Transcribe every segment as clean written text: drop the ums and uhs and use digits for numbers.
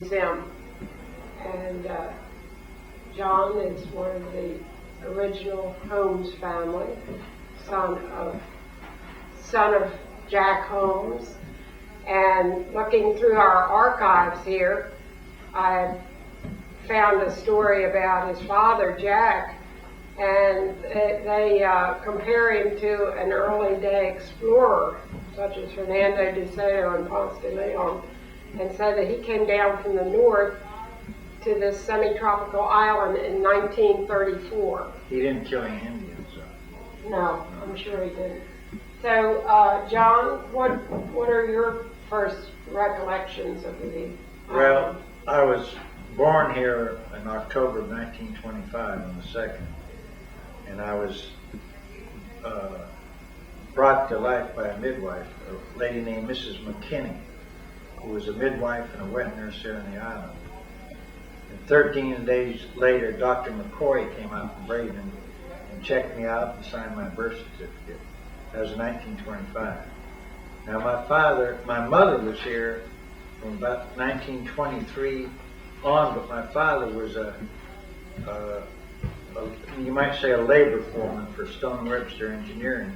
Them. And John is one of the original Holmes family, son of Jack Holmes. And looking through our archives here, I found a story about his father, Jack, and they compare him to an early day explorer, such as Fernando de Soto and Ponce de Leon, and said that he came down from the north to this semi-tropical island in 1934. He didn't kill any Indians, so. No, I'm sure he didn't. So, John, what are your first recollections of the Well, I was born here in October of 1925 on the 2nd, and I was brought to life by a midwife, a lady named Mrs. McKinney, who was a midwife and a wet nurse here on the island. And 13 days later, Dr. McCoy came out from Braden and checked me out and signed my birth certificate. That was in 1925. Now my mother was here from about 1923 on, but my father was you might say a labor foreman for Stone Webster Engineering.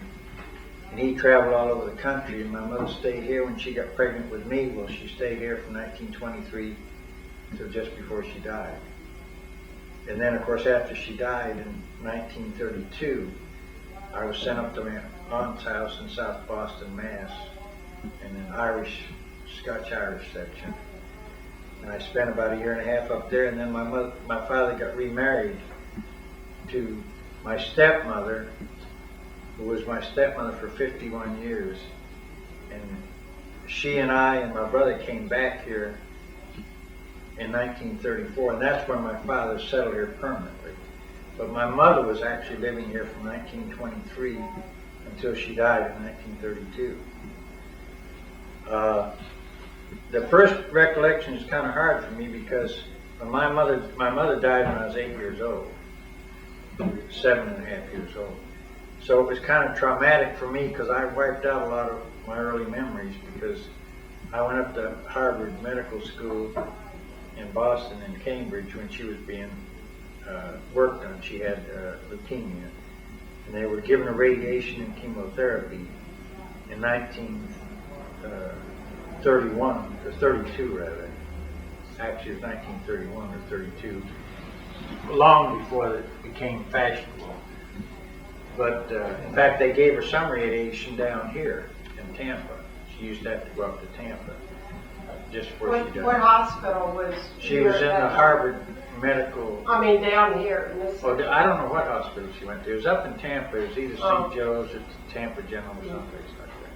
And he traveled all over the country, and my mother stayed here when she got pregnant with me. Well, she stayed here from 1923 until just before she died. And then, of course, after she died in 1932, I was sent up to my aunt's house in South Boston, Mass, in an Scotch-Irish section. And I spent about a year and a half up there, and then my father got remarried to my stepmother, who was my stepmother for 51 years. And she and I and my brother came back here in 1934, and that's when my father settled here permanently. But my mother was actually living here from 1923 until she died in 1932. The first recollection is kind of hard for me because when my mother died when I was 8 years old, 7.5 years old. So it was kind of traumatic for me because I wiped out a lot of my early memories because I went up to Harvard Medical School in Boston and Cambridge when she was being worked on. She had leukemia, and they were given her radiation and chemotherapy in 1931 or 32 rather. Actually, it was 1931 or 32, long before it became fashionable. But in fact, they gave her some radiation down here in Tampa. She used to have to go up to Tampa just before she died. What hospital was She was in the Harvard Medical. I mean, down here in this. Well, I don't know what hospital she went to. It was up in Tampa. It was either St. Joe's or Tampa General or someplace like that.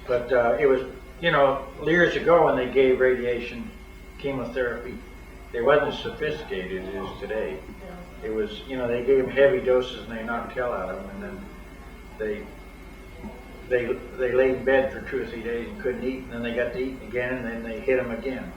But it was, years ago when they gave radiation chemotherapy, it wasn't as sophisticated as it is today. It was, they gave them heavy doses and they knocked hell out of them, and then they laid in bed for 2 or 3 days and couldn't eat, and then they got to eat again, and then they hit them again.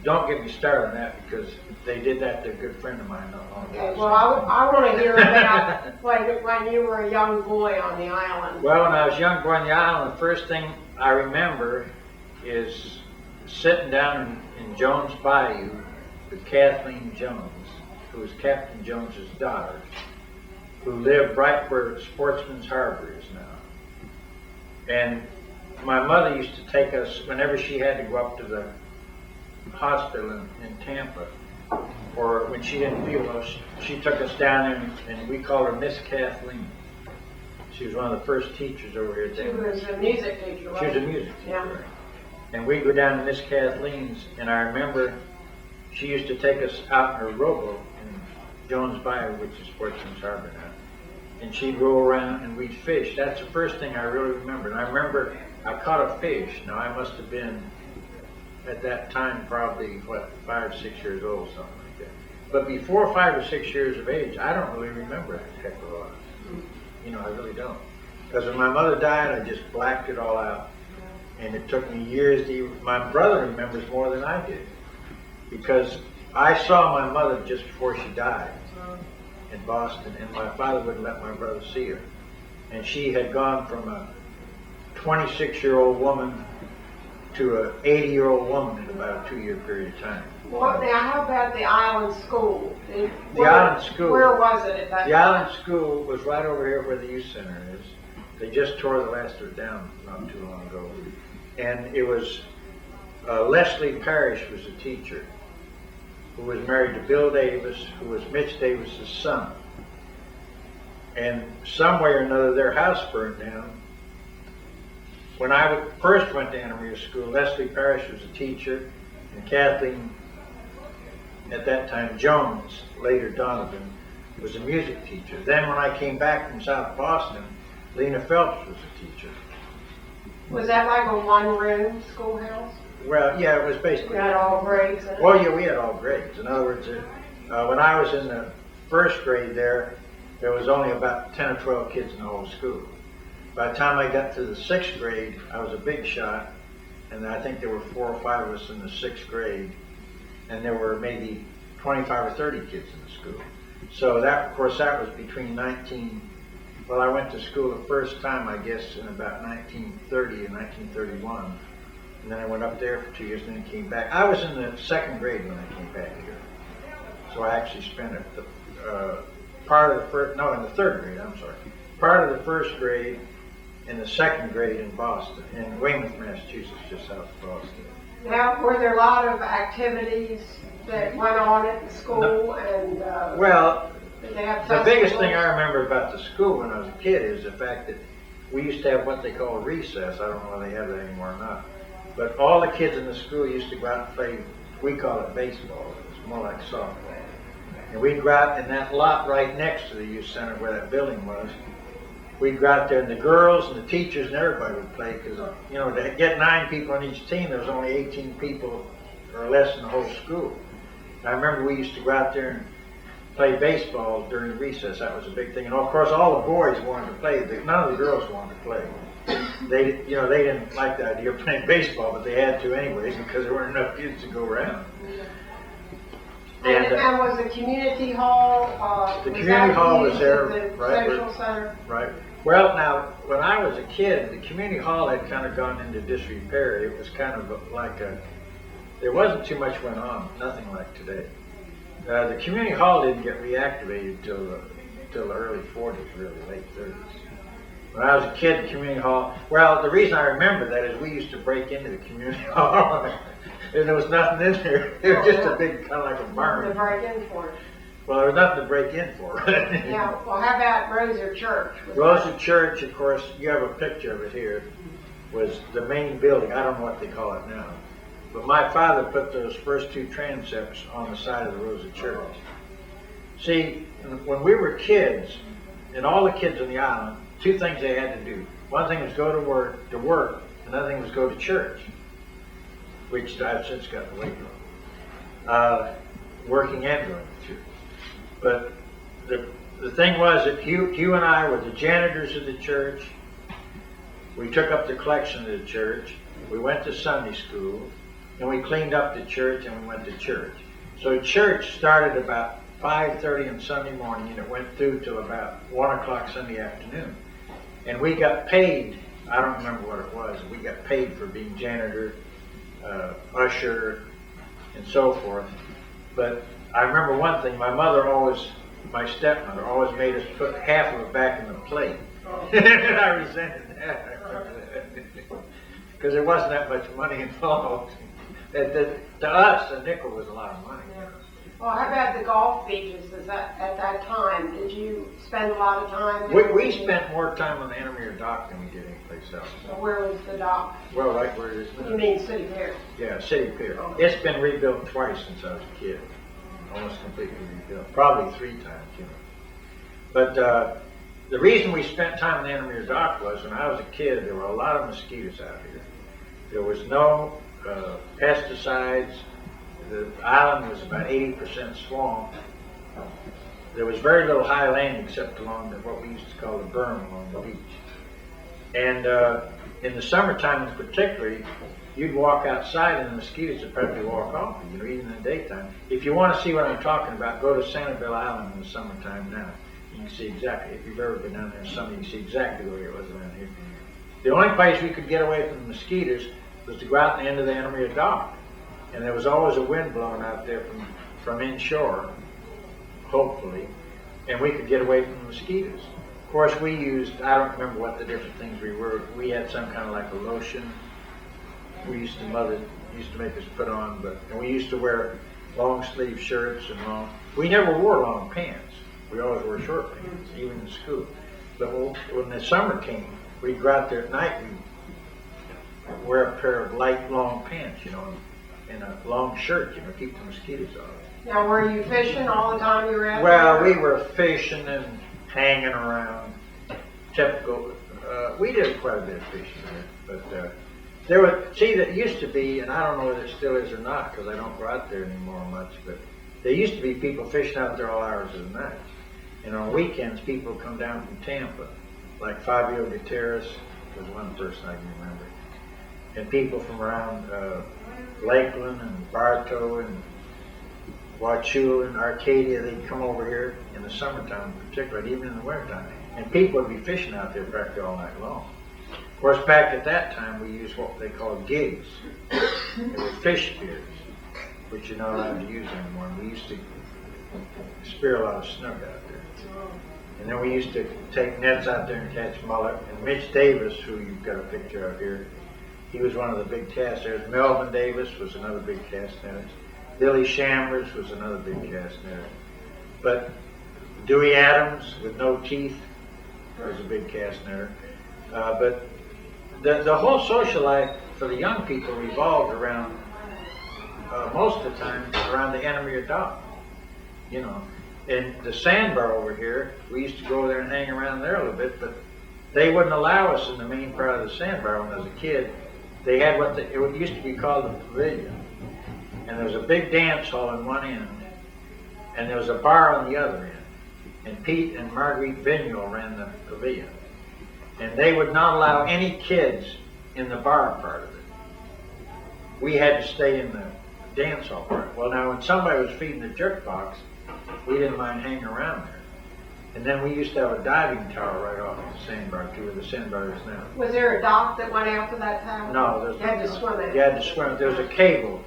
Don't get me started on that because they did that to a good friend of mine not long ago. Okay, well, I want to hear about when you were a young boy on the island. Well, when I was a young boy on the island, the first thing I remember is sitting down in Jones Bayou with Kathleen Jones, who was Captain Jones's daughter, who lived right where Sportsman's Harbor is now. And my mother used to take us, whenever she had to go up to the hospital in Tampa, or when she didn't feel well, she took us down there, and we called her Miss Kathleen. She was one of the first teachers over here. She was a music teacher, right? She was a music teacher. Yeah. And we'd go down to Miss Kathleen's, and I remember she used to take us out in her rowboat in Jones Bayou, which is Sportsman's Harbor now. And she'd row around and we'd fish. That's the first thing I really remember. And I remember I caught a fish. Now I must have been, at that time, probably, 5 or 6 years old, something like that. But before 5 or 6 years of age, I don't really remember a heck of a lot. I really don't. Because when my mother died, I just blacked it all out. And it took me years to my brother remembers more than I did. Because I saw my mother just before she died in Boston, and my father wouldn't let my brother see her. And she had gone from a 26-year-old woman to an 80-year-old woman in about a 2-year period of time. Well, now how about the island school? Island school. Where was it at that The time? island school was right over here where the youth center is. They just tore the last of it down not too long ago. And it was, Leslie Parrish was a teacher who was married to Bill Davis, who was Mitch Davis's son. And some way or another, their house burned down. When I first went to Anna Maria School, Leslie Parrish was a teacher, and Kathleen, at that time Jones, later Donovan, was a music teacher. Then when I came back from South Boston, Lena Phelps was a teacher. Was that like a one-room schoolhouse? Well, yeah, it was You basically. had all grades in it? Well, yeah, we had all grades. In other words, when I was in the first grade there was only about 10 or 12 kids in the whole school. By the time I got to the 6th grade, I was a big shot, and I think there were 4 or 5 of us in the 6th grade, and there were maybe 25 or 30 kids in the school. So that, of course, that was between well, I went to school the first time, I guess, in about 1930 and 1931. And then I went up there for 2 years and then came back. I was in the 2nd grade when I came back here. So I actually spent in the 3rd grade, I'm sorry. Part of the 1st grade and the 2nd grade in Boston, in Weymouth, Massachusetts, just south of Boston. Now, were there a lot of activities that went on at the school and Well, did they have the biggest festivals? thing I remember about the school when I was a kid is the fact that we used to have what they call recess. I don't know whether they have that anymore or not. But all the kids in the school used to go out and play, we call it baseball. It's more like softball. And we'd go out in that lot right next to the youth center where that building was. We'd go out there and the girls and the teachers and everybody would play because, you know, to get 9 people on each team, there was only 18 people or less in the whole school. And I remember we used to go out there and play baseball during recess. That was a big thing. And of course, all the boys wanted to play. None of the girls wanted to play. They didn't like the idea of playing baseball, but they had to anyways because there weren't enough kids to go around. And was the community hall? The community hall was there, the right? social center. Right. Well, now, when I was a kid, the community hall had kind of gone into disrepair. It was kind of like there wasn't too much went on, nothing like today. The community hall didn't get reactivated till the early 40s, really late 30s. When I was a kid, the community hall, well, the reason I remember that is we used to break into the community hall, and there was nothing in there. It was just a big, kind of like a barn. To break in for. Well, there was nothing to break in for. Yeah, well, how about Rosa Church? Rosa Church, of course, you have a picture of it here, was the main building. I don't know what they call it now. But my father put those first 2 transepts on the side of the Rosa Church. See, when we were kids, and all the kids on the island, 2 things they had to do. One thing was go to work, another thing was go to church, which I've since gotten away from. Working and going to church. But the thing was that Hugh and I were the janitors of the church. We took up the collection of the church. We went to Sunday school. And we cleaned up the church and we went to church. So church started about 5:30 on Sunday morning and it went through till about 1 o'clock Sunday afternoon. And we got paid, I don't remember what it was, we got paid for being janitor, usher, and so forth. But I remember one thing, my stepmother always made us put half of it back in the plate. And I resented that. Because there wasn't that much money involved. To us, a nickel was a lot of money. Yeah. Well, how about the golf beaches? At that time, did you spend a lot of time there? We spent more time on the Anna Maria dock than we did anyplace else. So where was the dock? Well, right where it is now. You mean City Pier? Yeah, City Pier. It's been rebuilt twice since I was a kid. Almost completely rebuilt. Probably 3 times, you know. But the reason we spent time on the Anna Maria dock was when I was a kid, there were a lot of mosquitoes out here. There was no pesticides. The island was about 80% swamp. There was very little high land except along what we used to call the berm along the beach. And in the summertime in particular, you'd walk outside and the mosquitoes would probably walk off you, even in the daytime. If you want to see what I'm talking about, go to Sanibel Island in the summertime now. You can see exactly, if you've ever been down there in summer, you can see exactly the way it was around here. The only place we could get away from the mosquitoes was to go out in the end of the Anna dock. And there was always a wind blowing out there from inshore, hopefully, and we could get away from the mosquitoes. Of course, we used, I don't remember what the different things we were, we had some kind of like a lotion we used to make us put on, and we used to wear long sleeve shirts and we never wore long pants. We always wore short pants, even in school. But when the summer came, we'd go out there at night, we'd wear a pair of light long pants, and a long shirt, keep the mosquitoes off. Now, were you fishing all the time you were out Well, there? we were fishing and hanging around. Typical. We did quite a bit of fishing there, but that used to be, and I don't know whether it still is or not, because I don't go out there anymore much, but there used to be people fishing out there all hours of the night. And on weekends, people would come down from Tampa, like Fabio Gutierrez was one person I can remember, and people from around Lakeland and Bartow and Wauchula and Arcadia, they'd come over here in the summertime in particular, and even in the wintertime. And people would be fishing out there practically all night long. Of course, back at that time, we used what they called gigs. They were fish spears, which you're not allowed to use anymore. And we used to spear a lot of snook out there. And then we used to take nets out there and catch mullet. And Mitch Davis, who you've got a picture of here, he was one of the big cast netters. Melvin Davis was another big cast netter. Billy Chambers was another big cast netter. But Dewey Adams, with no teeth, was a big cast netter. But the whole social life for the young people revolved around, most of the time, around the Anna dock. And the sandbar over here, we used to go there and hang around there a little bit, but they wouldn't allow us in the main part of the sandbar when I was a kid. They had it used to be called the pavilion. And there was a big dance hall on one end, and there was a bar on the other end. And Pete and Marguerite Vigneault ran the pavilion. And they would not allow any kids in the bar part of it. We had to stay in the dance hall part. Well, now when somebody was feeding the jerk box, we didn't mind hanging around there. And then we used to have a diving tower right off the sandbar too, where the sandbar is now. Was there a dock that went out to that tower? No, there's You had to swim it. You had to swim it. There was a cable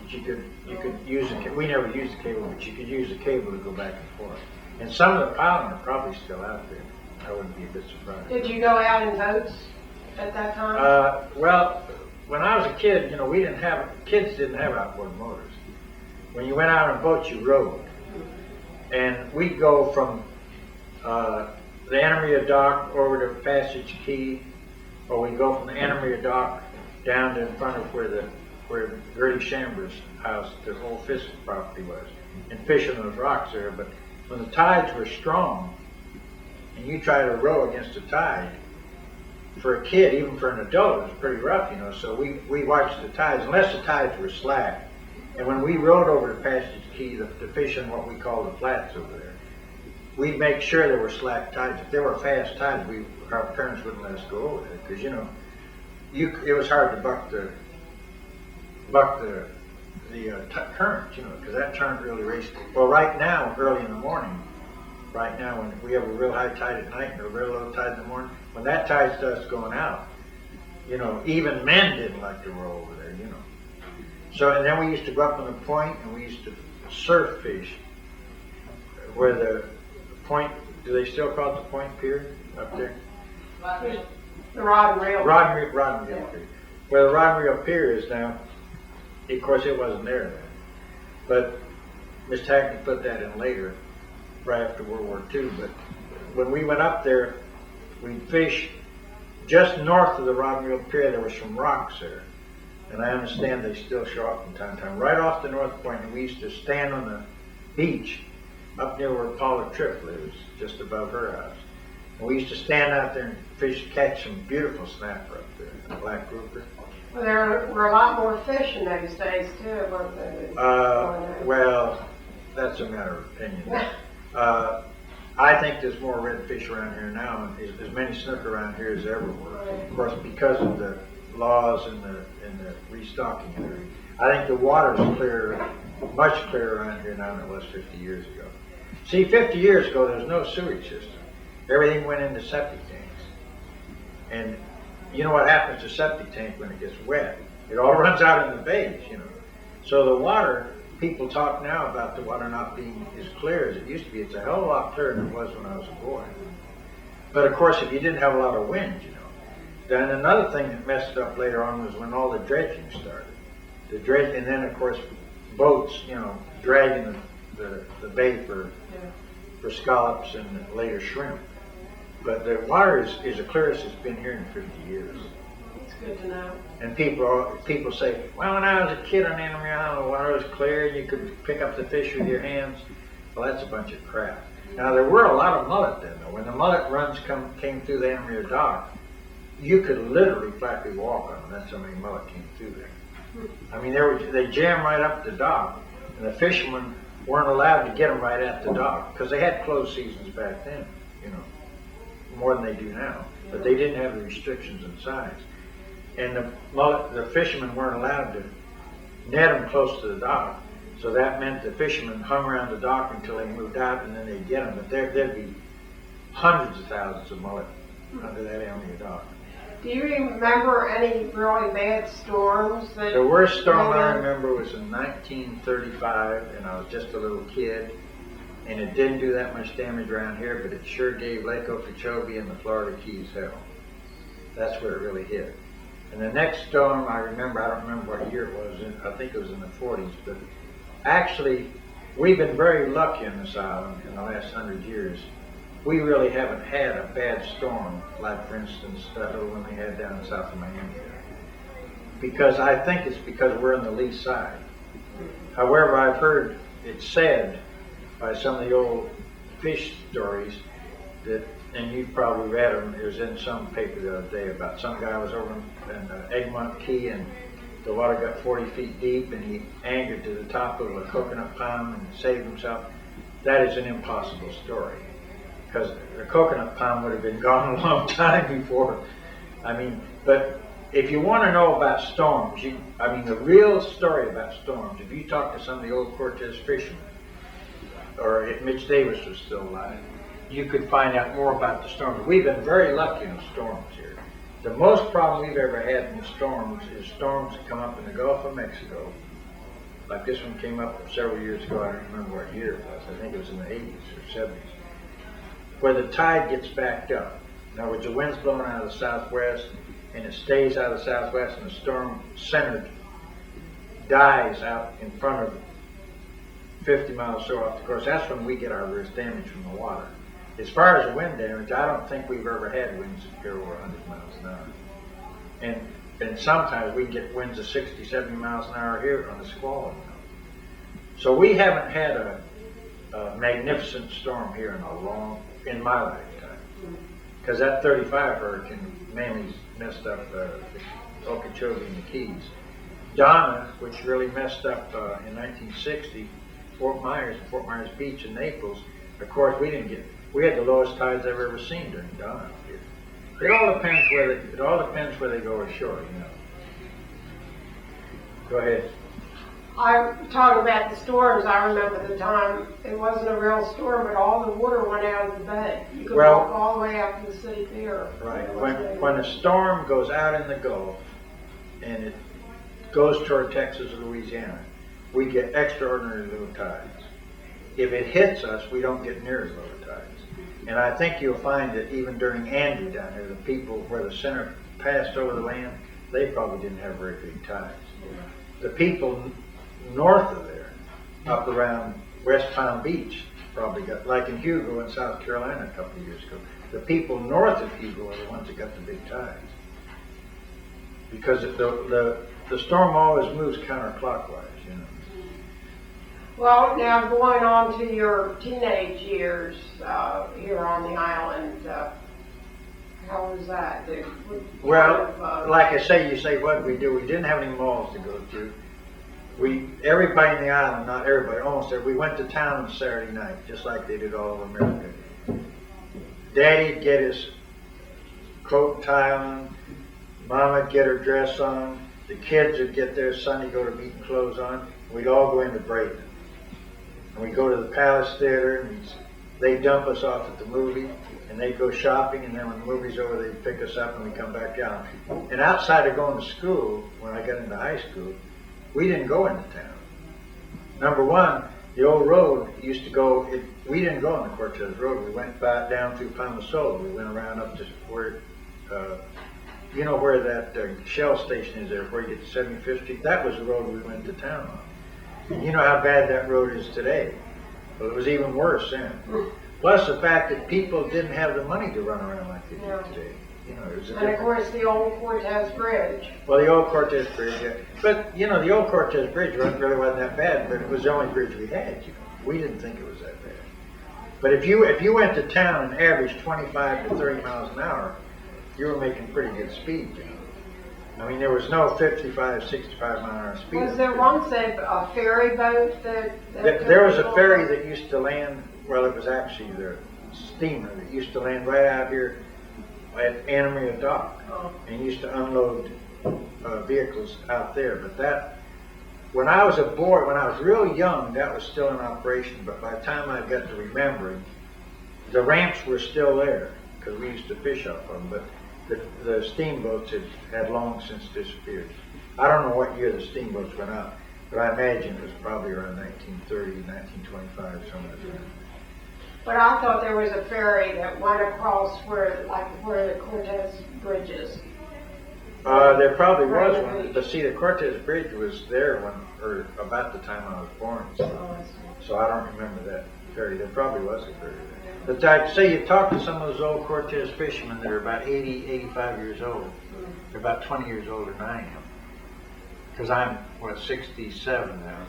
that you could use. We never used the cable, but you could use the cable to go back and forth. And some of the piling are probably still out there. I wouldn't be a bit surprised. Did you go out in boats at that time? Well, when I was a kid, kids didn't have outboard motors. When you went out on boats, you rowed. And we'd go from the Anna Maria dock over to Passage Key, or we'd go from the Anna Maria dock down to in front of where Gertie Chambers' house, the whole Fisk property was, and fish on those rocks there. But when the tides were strong, and you try to row against a tide, for a kid, even for an adult, it was pretty rough, So we watched the tides, unless the tides were slack. And when we rowed over to Passage Key to fish on what we call the flats over there, we'd make sure there were slack tides. If there were fast tides, our parents wouldn't let us go over there because it was hard to buck the current, because that current really raced. Well, right now, early in the morning, when we have a real high tide at night and a real low tide in the morning, when that tide starts going out, even men didn't like to row over there, So, and then we used to go up on the point and we used to surf fish where the point, do they still call it the Point Pier up there? The rod and reel. Rod and Reel Pier. Where the Rod and Reel Pier is now, of course it wasn't there then. But Miss Hackney put that in later, right after World War II. But when we went up there, we'd fish just north of the Rod and Reel Pier. There were some rocks there. And I understand they still show up from time to time. Right off the North Point, and we used to stand on the beach up near where Paula Tripp lives, just above her house. And we used to stand out there and catch some beautiful snapper up there, black grouper. Well, there were a lot more fish in those days too, weren't there? Well, that's a matter of opinion. I think there's more redfish around here now, and there's many snook around here as there ever were. Of course, because of the laws and the restocking and everything. I think the water's clearer, much clearer around here now than it was 50 years ago. See, 50 years ago, there was no sewage system. Everything went into septic tanks. And you know what happens to septic tank when it gets wet? It all runs out in the bays, you know. So the water, people talk now about the water not being as clear as it used to be. It's a hell of a lot clearer than it was when I was a boy. But of course, if you didn't have a lot of wind, you know. Then another thing that messed it up later on was when all the dredging started. The dredging, and then of course, boats, you know, dragging the bay for scallops and later shrimp. But the water is the clearest it's been here in 50 years. It's good to know. And people say, well, when I was a kid on Anna Island, the water was clear and you could pick up the fish with your hands. Well, that's a bunch of crap. Now, there were a lot of mullet then, though. When the mullet runs came through the Anna dock, you could literally practically walk on them. That's how many mullet came through there. I mean, they jammed right up the dock, and the fishermen weren't allowed to get them right at the dock because they had closed seasons back then, you know, more than they do now. But they didn't have the restrictions in size. And the fishermen weren't allowed to net them close to the dock. So that meant the fishermen hung around the dock until they moved out, and then they'd get them. But there'd be hundreds of thousands of mullet under that Elmia dock. Do you remember any really bad storms? The worst storm I remember was in 1935, and I was just a little kid. And it didn't do that much damage around here, but it sure gave Lake Okeechobee and the Florida Keys hell. That's where it really hit. And the next storm I remember, I don't remember what year it was, I think it was in the 40s, but actually, we've been very lucky on this island in the last 100 years. We really haven't had a bad storm, like for instance, that little one they had down south of Miami. Because I think it's because we're on the lee side. However, I've heard it said by some of the old fish stories that, and you've probably read them, it was in some paper the other day about some guy was over in Egmont Key and the water got 40 feet deep and he anchored to the top of a coconut palm and saved himself. That is an impossible story because the coconut palm would have been gone a long time before. I mean, but if you want to know about storms, the real story about storms, if you talk to some of the old Cortez fishermen, or if Mitch Davis was still alive, you could find out more about the storms. We've been very lucky in the storms here. The most problem we've ever had in the storms is storms that come up in the Gulf of Mexico. Like this one came up several years ago, I don't remember what year it was, I think it was in the 80s or 70s, where the tide gets backed up. In other words, the wind's blowing out of the southwest, and it stays out of the southwest, and the storm center dies out in front of 50 miles or so off the coast. That's when we get our worst damage from the water. As far as wind damage, I don't think we've ever had winds that go over 100 miles an hour. And sometimes we can get winds of 60, 70 miles an hour here on the squall. So we haven't had a magnificent storm here in my lifetime. Because that 35 hurricane mainly messed up Okeechobee and the Keys. Donna, which really messed up in 1960, Fort Myers Beach and Naples. Of course, we had the lowest tides I've ever seen during Donna here. It all depends where they go ashore, you know. Go ahead. I'm talking about the storms. I remember the time it wasn't a real storm, but all the water went out of the bay. You could walk all the way out to the city pier. Right. When a storm goes out in the Gulf and it goes toward Texas or Louisiana, we get extraordinarily low tides. If it hits us, we don't get near as low tides. And I think you'll find that even during Andrew down there, the people where the center passed over the land, they probably didn't have very big tides. The people north of there, up around West Palm Beach, probably got, like in Hugo in South Carolina a couple of years ago, the people north of Hugo are the ones that got the big tides. Because the storm always moves counterclockwise, you know. Well, now going on to your teenage years here on the island, how was that? Like I say, you say, what did we do? We didn't have any malls to go to. Everybody in the island, not everybody, almost everybody, we went to town on Saturday night, just like they did all over America. Daddy'd get his coat and tie on, Moma'd get her dress on, the kids would get their Sunday go-to-meeting clothes on, we'd all go into Braden. And we'd go to the Palace Theater, and they'd dump us off at the movie, and they'd go shopping, and then when the movie's over, they'd pick us up and we'd come back down. And outside of going to school, when I got into high school, we didn't go into town. Number one, the old road used to go, we didn't go on the Cortez Road. We went back down through Palmasola. We went around up to where, you know where that Shell station is there, where you get to 75th Street? That was the road we went to town on. And you know how bad that road is today. Well, it was even worse then. Plus the fact that people didn't have the money to run around like they do today. You know, it was a And of course, the old Cortez Bridge. Well, the old Cortez Bridge, yeah. But, you know, the old Cortez Bridge really wasn't that bad, but it was the only bridge we had, you know. We didn't think it was that bad. But if you went to town and averaged 25 to 30 miles an hour, you were making pretty good speed, you know. I mean, there was no 55, 65 mile an hour speed. Was there once a ferry boat that There was a ferry that used to land, well, it was actually the steamer that used to land right out here at Anna Maria Dock, and used to unload vehicles out there. But that, when I was a boy, when I was real young, that was still in operation. But by the time I got to remembering, the ramps were still there because we used to fish off them. But the steamboats had long since disappeared. I don't know what year the steamboats went out, but I imagine it was probably around 1930, 1925, somewhere there. But I thought there was a ferry that went across where the Cortez Bridge is. There probably was one, but see, the Cortez Bridge was there or about the time I was born. So I don't remember that ferry. There probably was a ferry there. But I'd say you talk to some of those old Cortez fishermen that are about 80, 85 years old. They're about 20 years older than I am. Because I'm, 67 now.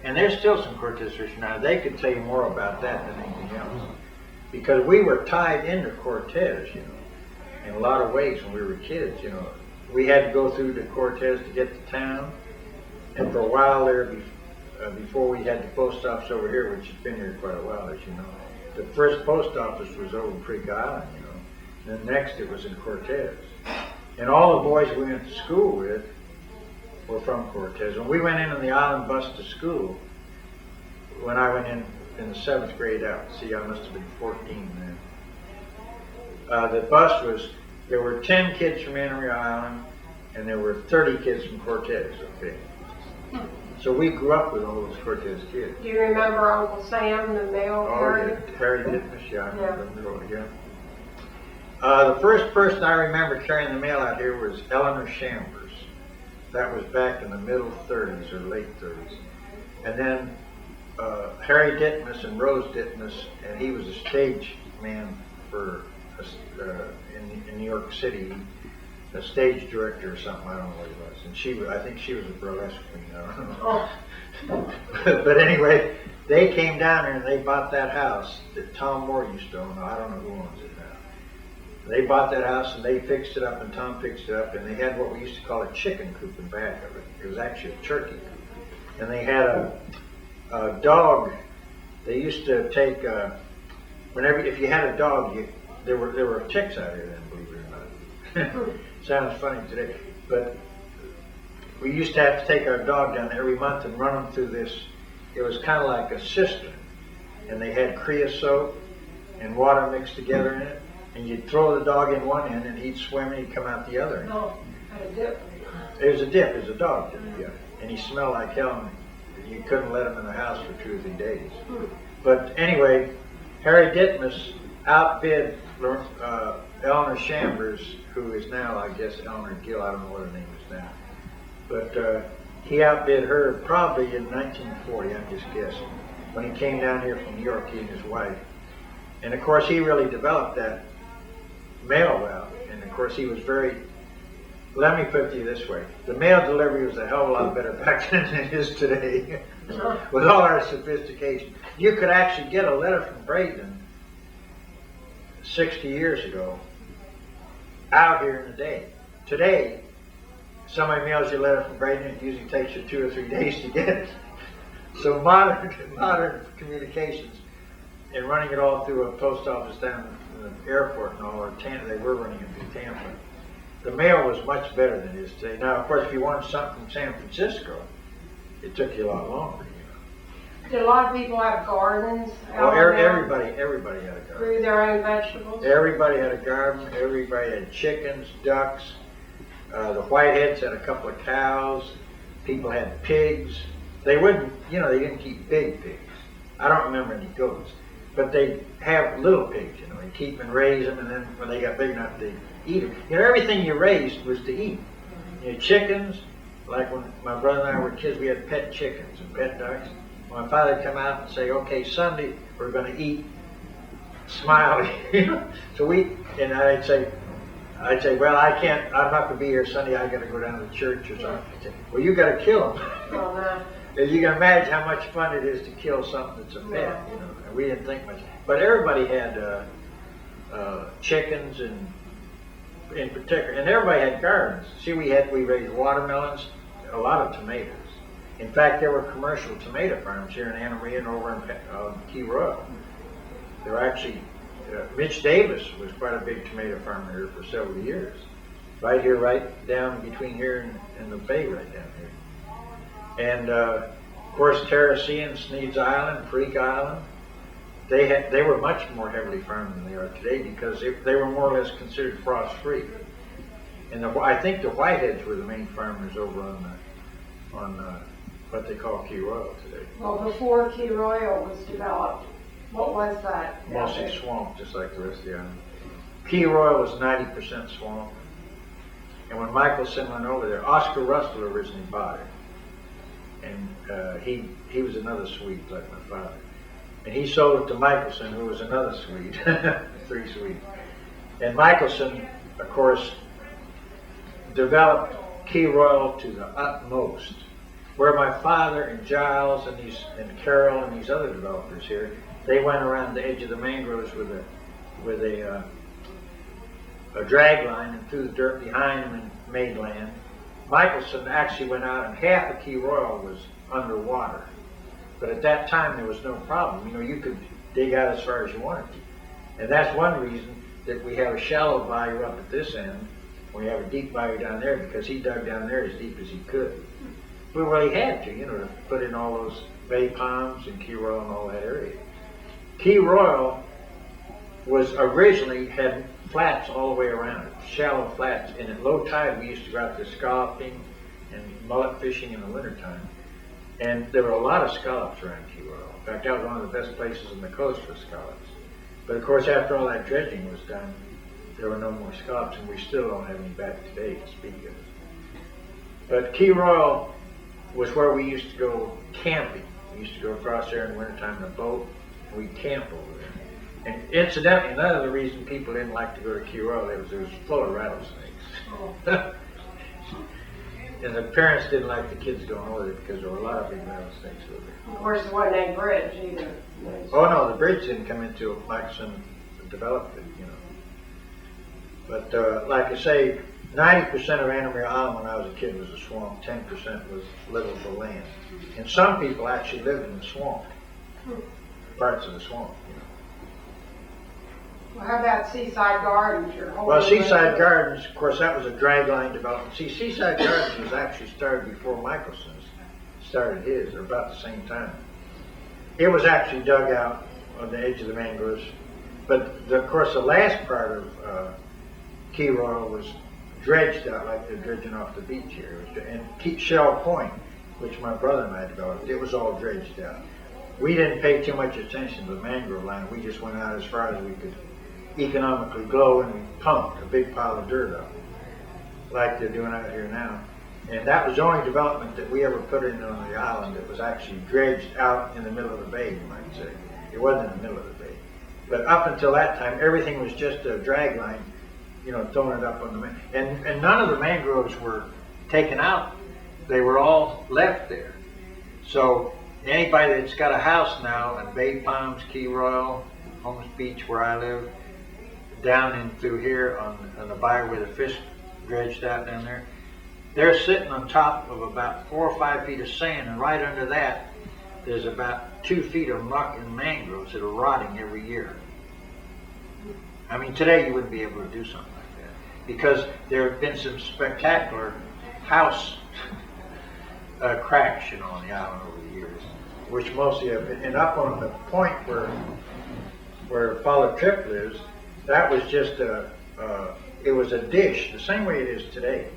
And there's still some Cortez fishing now. They could tell you more about that than anything else. Because we were tied into Cortez, you know, in a lot of ways when we were kids, you know. We had to go through the Cortez to get to town. And for a while there, before we had the post office over here, which has been here quite a while, as you know, the first post office was over in Creek Island, you know. Then next it was in Cortez. And all the boys we went to school with were from Cortez. When we went in on the island bus to school, when I went in the 7th grade out, see, I must have been 14 then. The bus was, there were 10 kids from Anna Maria Island, and there were 30 kids from Cortez, okay? So we grew up with all those Cortez kids. Do you remember Uncle Sam, the mail carrier? Oh, yeah, Harry Ditmas, yeah, I remember him, yeah. The first person I remember carrying the mail out here was Eleanor Chambers. That was back in the middle 30s or late 30s. And then Harry Ditmas and Rose Ditmas, and he was a stage man for in New York City, a stage director or something, I don't know what he was. And I think she was a burlesque queen, I don't know. But anyway, they came down here and they bought that house that Tom Moore used to own. I don't know who owns it now. They bought that house and they fixed it up, and Tom fixed it up, and they had what we used to call a chicken coop in back of it. It was actually a turkey coop. And they had a dog. They used to take, if you had a dog, there were ticks out here then, believe it or not. Sounds funny today, but we used to have to take our dog down every month and run him through this. It was kind of like a cistern, and they had creosote and water mixed together in it. And you'd throw the dog in one end, and he'd swim, and he'd come out the other end. No, had a dip. It was a dip. It was a dog dip, yeah. And he smelled like hell, and you couldn't let him in the house for 2 or 3 days. But anyway, Harry Ditmas outbid Eleanor Chambers, who is now, I guess, Eleanor Gill. I don't know what her name is now. But he outbid her probably in 1940, I'm just guessing, when he came down here from New York, he and his wife. And of course, he really developed that mail route. And of course, he was let me put it to you this way. The mail delivery was a hell of a lot better back then than it is today. With all our sophistication. You could actually get a letter from Braden 60 years ago out here in a day. Today, somebody mails you a letter from Braden, it usually takes you 2 or 3 days to get it. So modern communications, and running it all through a post office down in the airport and all, or they were running it through Tampa. The mail was much better than it is today. Now, of course, if you wanted something from San Francisco, it took you a lot longer. You know. Did a lot of people have gardens? Oh, out there? everybody had a garden. Grew their own vegetables? Everybody had a garden. Everybody had chickens, ducks. The Whiteheads had a couple of cows. People had pigs. They wouldn't, they didn't keep big pigs. I don't remember any goats. But they have little pigs, and keep and raise them, and then when they got big enough, they eat them. Everything you raised was to eat. Chickens, like when my brother and I were kids, we had pet chickens and pet ducks. My father would come out and say, okay, Sunday we're going to eat Smiley. So and I'd say, well, I can't, I'm not going to be here Sunday, I got to go down to the church or something. He'd say, well, you got to kill them. Oh, no. And you can imagine how much fun it is to kill something that's a pet, and we didn't think much. But everybody had chickens and in particular, and everybody had gardens. See, we raised watermelons, a lot of tomatoes. In fact, there were commercial tomato farms here in Anna Maria and over in Key Royal. There were actually, Mitch Davis was quite a big tomato farmer here for several years. Right here, right down between here and the bay right down here. And of course, Terracea and Sneed's Island, Freak Island, they were much more heavily farmed than they are today because they were more or less considered frost-free. And I think the Whiteheads were the main farmers over on what they call Key Royal today. Well, before Key Royal was developed, what was that? Mostly swamp, just like the rest of the island. Key Royal was 90% swamp. And when Michelson went over there, Oscar Russell originally bought it. And he was another Swede like my father. And he sold it to Michelson, who was another Swede, 3 Swedes. And Michelson, of course, developed Key Royal to the utmost. Where my father and Giles and Carol and these other developers here, they went around the edge of the mangroves with a drag line and threw the dirt behind them and made land. Michelson actually went out and half of Key Royal was underwater. But at that time there was no problem. You could dig out as far as you wanted to. And that's one reason that we have a shallow bayou up at this end. We have a deep bayou down there because he dug down there as deep as he could. But well, he had to put in all those bay palms and Key Royal and all that area. Key Royal was originally had flats all the way around it, shallow flats, and at low tide we used to go out to scalloping and mullet fishing in the wintertime. And there were a lot of scallops around Key Royal. In fact, that was one of the best places on the coast for scallops. But of course, after all that dredging was done, there were no more scallops, and we still don't have any back today to speak of. But Key Royal was where we used to go camping. We used to go across there in the wintertime in a boat, and we'd camp over there. And incidentally, another reason people didn't like to go to Key Royal, it was full of rattlesnakes. And the parents didn't like the kids going over there because there were a lot of big rattlesnakes over there. Of course, there wasn't any bridge either. Oh no, the bridge didn't come into it. Michelson developed it, But like I say, 90% of Anna Maria Island when I was a kid was a swamp. 10% was livable land. And some people actually lived in the swamp, parts of the swamp. Well, how about Seaside Gardens? Well, Seaside Gardens, of course, that was a dragline development. See, Seaside Gardens was actually started before Michelson's started his, or about the same time. It was actually dug out on the edge of the mangroves. But, of course, the last part of Key Royal was dredged out like they're dredging off the beach here. And Shell Point, which my brother and I developed, it was all dredged out. We didn't pay too much attention to the mangrove line. We just went out as far as we could economically go, and we pumped a big pile of dirt up like they're doing out here now. And that was the only development that we ever put in on the island that was actually dredged out in the middle of the bay, you might say. It wasn't in the middle of the bay. But up until that time, everything was just a drag line, throwing it up on the and none of the mangroves were taken out. They were all left there. So anybody that's got a house now in Bay Palms, Key Royal, Holmes Beach, where I live, down in through here on the bayou where the fish dredged out down there, they're sitting on top of about 4 or 5 feet of sand, and right under that there's about 2 feet of muck and mangroves that are rotting every year. I mean, today you wouldn't be able to do something like that because there have been some spectacular house cracks, on the island over the years. which mostly have, and up on the point where Father Tripp lives, that was just it was a dish, the same way it is today.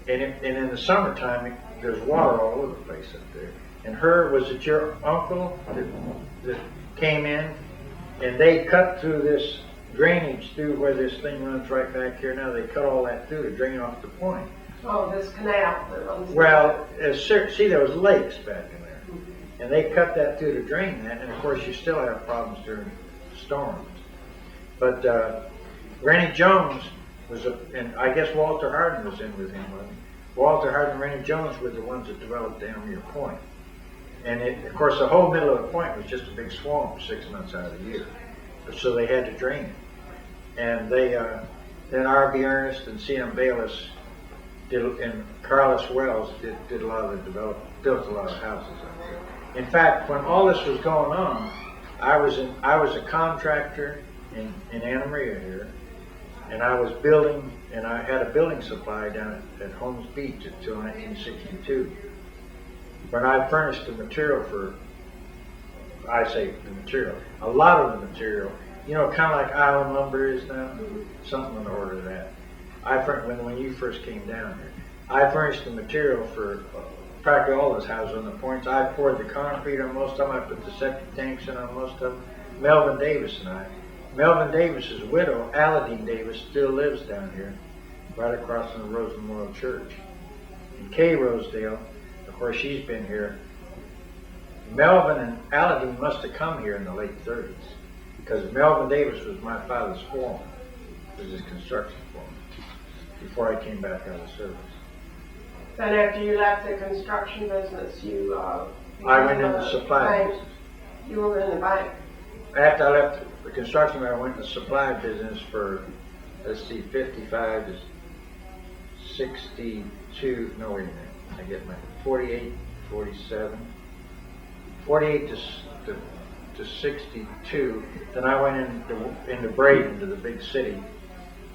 And in the summertime, there's water all over the place up there. And was it your uncle that came in, and they cut through this drainage through where this thing runs right back here now. They cut all that through to drain off the point. Oh, this canal that runs. Well, see, there was lakes back in there, and they cut that through to drain that. And of course, you still have problems during storms. But Rennie Jones was and I guess Walter Hardin was in with him. Walter Hardin and Rennie Jones were the ones that developed the Elmere Point. And of course, the whole middle of the point was just a big swamp 6 months out of the year. So they had to drain it. And then R.B. Ernest and C.M. Bayless and Carlos Wells did a lot of the development, built a lot of houses out there. In fact, when all this was going on, I was a contractor in Anna Maria here, and I was building, and I had a building supply down at Holmes Beach until 1962. When I furnished the material a lot of the material, you know, kind of like island lumber is now, something in the order of that. When you first came down here, I furnished the material for practically all those houses on the points. I poured the concrete on most of them. I put the septic tanks in on most of them. Melvin Davis and I. Melvin Davis's widow, Aladine Davis, still lives down here, right across from the Rose Memorial Church. And Kay Rosedale, of course, she's been here. Melvin and Aladine must have come here in the late 30s, because Melvin Davis was my father's foreman, was his construction foreman, before I came back out of service. Then after you left the construction business, you I went into supply business. You were in the bank. After I left the construction, I went into supply business for, 55 to 62, no wait a minute, I get my 48, 47, 48 to 62. Then I went into Braden, to the big city,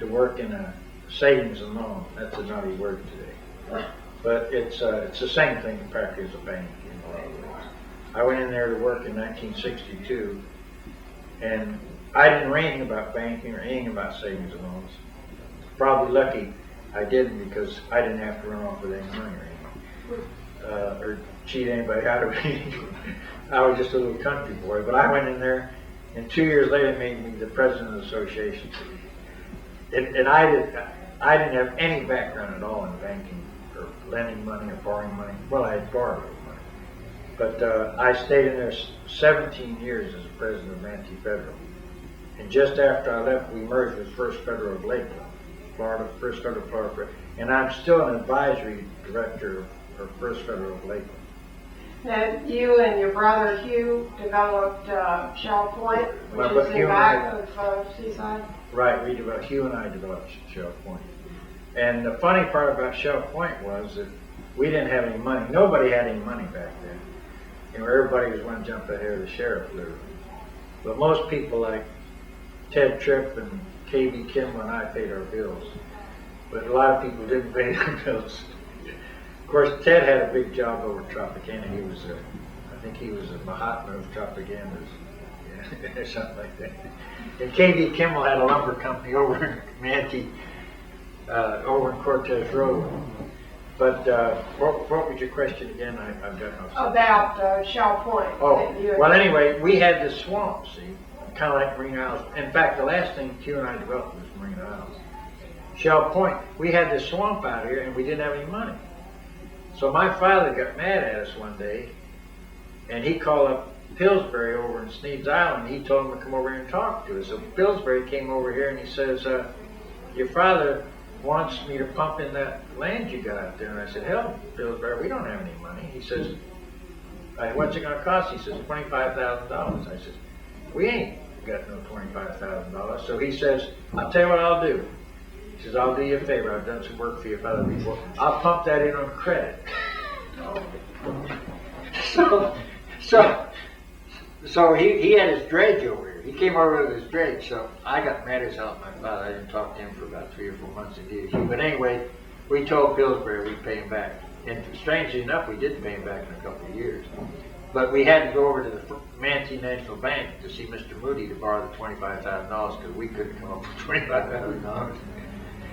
to work in a savings and loan. That's a naughty word today, but it's the same thing practically as a bank in a lot of ways. I went in there to work in 1962, and I didn't know anything about banking or anything about savings and loans. Probably lucky I didn't, because I didn't have to run off with any money or anything, or cheat anybody out of anything. I was just a little country boy, but I went in there, and 2 years later made me the president of the association. And I didn't have any background at all in banking or lending money or borrowing money. Well, I had borrowed money, but I stayed in there 17 years as a president of Anti-Federal. And just after I left, we merged with First Federal of Lakeland, Florida, First Federal of Florida, and I'm still an advisory director of First Federal of Lakeland. Now, you and your brother Hugh developed Shell Point, which is in back of Seaside. Right, Hugh and I developed Shell Point. And the funny part about Shell Point was that we didn't have any money. Nobody had any money back then. You know, everybody was wanting to jump ahead of the sheriff, literally. But most people like Ted Tripp and K.B. Kimball and I paid our bills. But a lot of people didn't pay their bills. Of course, Ted had a big job over at Tropicana. I think he was a Mahatma of Tropicana's, or something like that. And K.B. Kimball had a lumber company over in Manatee, over in Cortez Road. But what was your question again? I've got no. About Shell Point. Oh, well, anyway, we had this swamp, see, kind of like Marine Isles. In fact, the last thing Q and I developed was Marine Isles. Shell Point, we had this swamp out here, and we didn't have any money. So my father got mad at us one day, and he called up Pillsbury over in Sneed's Island. He told him to come over here and talk to us. So Pillsbury came over here, and he says, your father wants me to pump in that land you got out there. And I said, hell, Pillsbury, we don't have any money. He says, what's it going to cost? He says, $25,000. I said, we ain't got no $25,000. So he says, I'll tell you what I'll do. He says, I'll do you a favor. I've done some work for you father before. I'll pump that in on credit. So he had his dredge over here. He came over with his dredge. So I got mad as hell at my father. I didn't talk to him for about 3 or 4 months. But anyway, we told Pillsbury we'd pay him back. And strangely enough, we did pay him back in a couple of years. But we had to go over to the Manatee National Bank to see Mr. Moody to borrow the $25,000 because we couldn't come up with $25,000.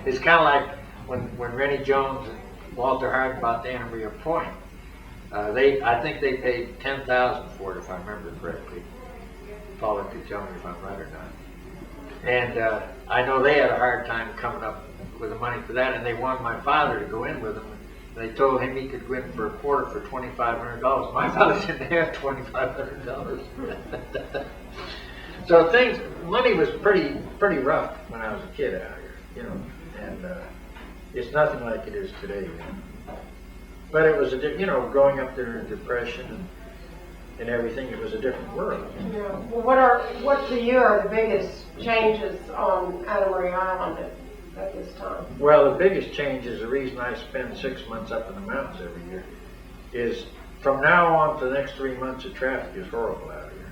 It's kind of like when Rennie Jones and Walter Hart bought the Anna Maria Point. I think they paid $10,000 for it, if I remember correctly. Paula could tell me if I'm right or not. And I know they had a hard time coming up with the money for that, and they wanted my father to go in with them. They told him he could go in for a quarter for $2,500. My father didn't have $2,500. So money was pretty rough when I was a kid out here, you know, and it's nothing like it is today. You know? But it was growing up there in Depression and everything, it was a different world. Yeah. Well, what to you are the biggest changes on Anna Maria Island at this time? Well, the biggest change is the reason I spend 6 months up in the mountains every year is from now on for the next 3 months the traffic is horrible out here.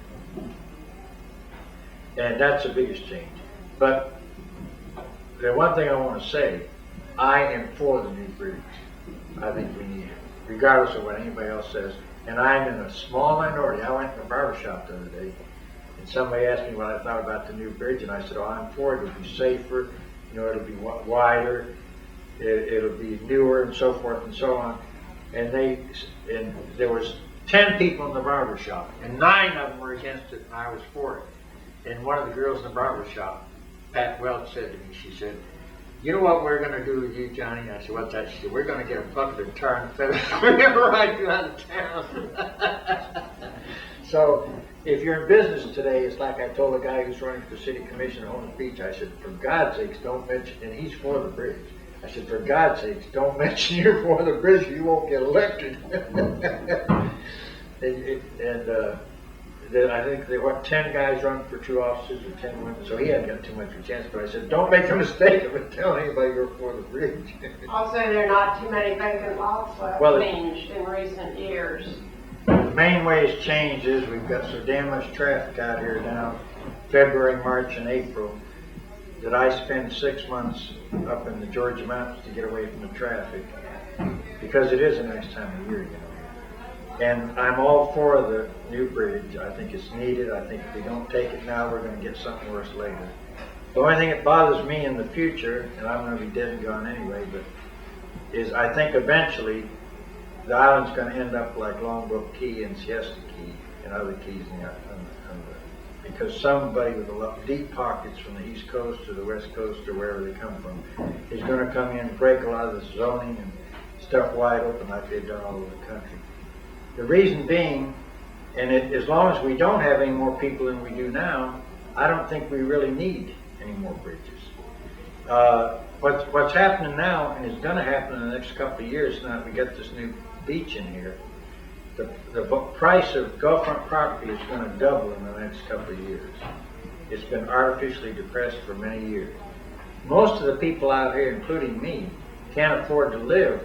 And that's the biggest change. But the one thing I want to say, I am for the new bridge. I think we need it, regardless of what anybody else says. And I'm in a small minority. I went to a barber shop the other day, and somebody asked me what I thought about the new bridge, and I said, oh, I'm for it. It'll be safer, you know, it'll be wider, it'll be newer, and so forth and so on. And there was 10 people in the barber shop, and 9 of them were against it, and I was for it. And one of the girls in the barber shop, Pat Welch, said to me, she said, you know what we're going to do with you, Johnny? I said, what's that? She said, we're going to get a bucket of tar and feathers. We're going to ride you out of town. So, if you're in business today, it's like I told a guy who's running for city commission at Holmes Beach, I said, for God's sakes, don't mention, and he's for the bridge. I said, for God's sakes, don't mention you're for the bridge, you won't get elected. Then I think there were 10 guys running for 2 offices or 10 women, so he hadn't got too much of a chance. But I said, don't make the mistake of telling anybody you're for the bridge. Also, there are not too many vacant lots left changed in recent years. The main way it's changed is we've got so damn much traffic out here now, February, March, and April, that I spend 6 months up in the Georgia mountains to get away from the traffic, because it is a nice time of year, you know. And I'm all for the new bridge. I think it's needed. I think if we don't take it now, we're going to get something worse later. The only thing that bothers me in the future, and I'm going to be dead and gone anyway, but is I think eventually the island's going to end up like Longboat Key and Siesta Key and other keys because somebody with a lot of deep pockets from the East Coast or the West Coast or wherever they come from is going to come in, break a lot of the zoning and stuff wide open like they've done all over the country. The reason being, as long as we don't have any more people than we do now, I don't think we really need any more bridges. What's happening now, and is going to happen in the next couple of years now that we get this new beach in here, the price of Gulfront property is going to double in the next couple of years. It's been artificially depressed for many years. Most of the people out here, including me, can't afford to live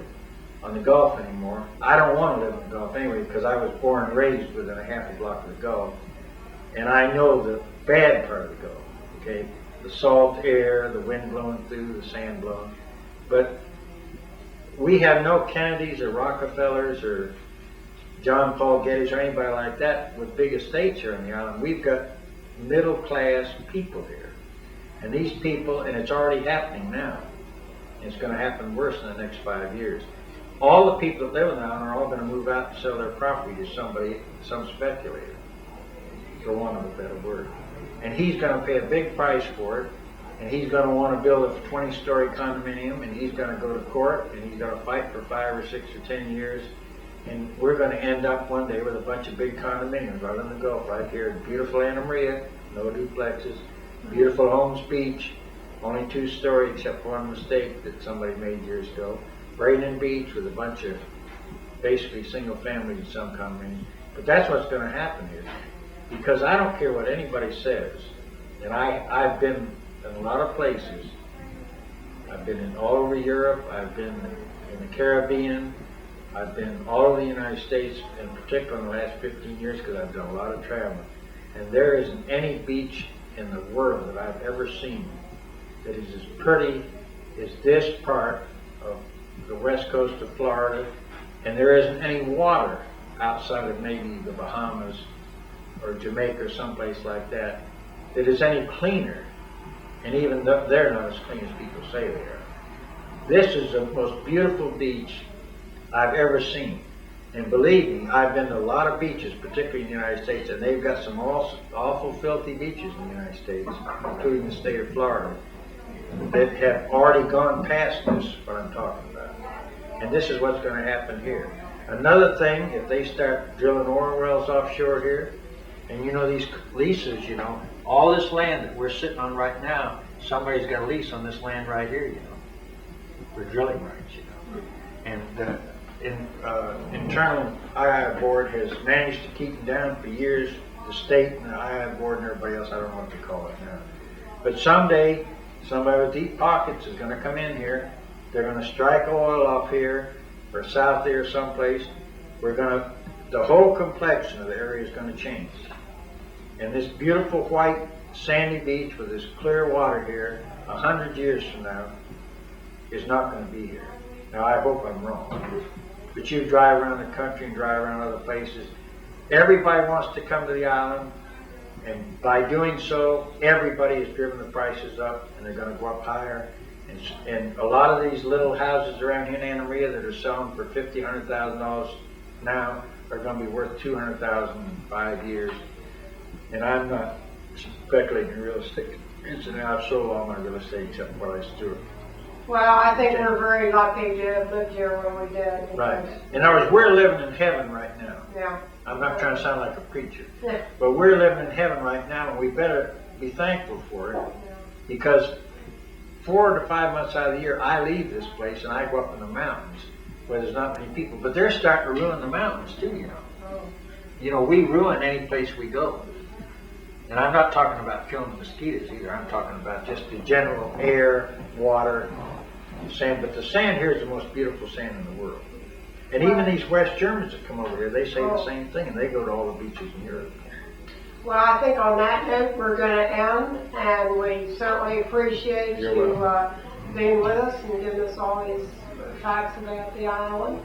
on the Gulf anymore. I don't want to live on the Gulf anyway because I was born and raised within a half a block of the Gulf, and I know the bad part of the Gulf, okay? The salt air, the wind blowing through, the sand blowing. But we have no Kennedys or Rockefellers or John Paul Gettys or anybody like that with big estates here on the island. We've got middle class people here. And these people, and it's already happening now, it's going to happen worse in the next 5 years. All the people that live in the island are all going to move out and sell their property to some speculator, for want of a better word. And he's going to pay a big price for it, and he's going to want to build a 20-story condominium, and he's going to go to court, and he's going to fight for 5 or 6 or 10 years, and we're going to end up one day with a bunch of big condominiums right on the Gulf, right here in beautiful Anna Maria, no duplexes, beautiful Holmes Beach, only 2-story except for one mistake that somebody made years ago. Braden Beach with a bunch of basically single families and some condominiums. But that's what's going to happen here. Because I don't care what anybody says, and I've been in a lot of places. I've been all over Europe, I've been in the Caribbean, I've been all over the United States, in particular in the last 15 years because I've done a lot of traveling. And there isn't any beach in the world that I've ever seen that is as pretty as this part of the west coast of Florida, and there isn't any water outside of maybe the Bahamas or Jamaica or someplace like that is any cleaner. And even though they're not as clean as people say they are. This is the most beautiful beach I've ever seen. And believe me, I've been to a lot of beaches, particularly in the United States, and they've got some awful filthy beaches in the United States, including the state of Florida, that have already gone past this, what I'm talking about. And this is what's going to happen here. Another thing, if they start drilling oil wells offshore here, and you know these leases, you know, all this land that we're sitting on right now, somebody's got a lease on this land right here, you know, for drilling rights, you know. And the internal II board has managed to keep them down for years. The state and the II board and everybody else, I don't know what to call it now. But someday, somebody with deep pockets is going to come in here. They're going to strike oil off here or south here someplace. The whole complexion of the area is going to change. And this beautiful white sandy beach with this clear water here, 100 years from now, is not going to be here. Now, I hope I'm wrong. But you drive around the country and drive around other places. Everybody wants to come to the island, and by doing so, everybody has driven the prices up, and they're going to go up higher. And a lot of these little houses around here in Anna Maria that are selling for $50,000, $100,000 now are going to be worth $200,000 in 5 years. And I'm not speculating in real estate. Incidentally, I've sold all my real estate except what I do. Well, I think we're very lucky to have lived here when we did. Right. In other words, we're living in heaven right now. Yeah. I'm not trying to sound like a preacher. Yeah. But we're living in heaven right now, and we better be thankful for it. Because 4 to 5 months out of the year, I leave this place and I go up in the mountains where there's not many people. But they're starting to ruin the mountains too, you know. Oh. You know, we ruin any place we go. And I'm not talking about killing the mosquitoes either. I'm talking about just the general air, water, sand. But the sand here is the most beautiful sand in the world. And even these West Germans that come over here, they say the same thing, and they go to all the beaches in Europe. Well, I think on that note, we're going to end, and we certainly appreciate You're you welcome. being with us and giving us all these facts about the island.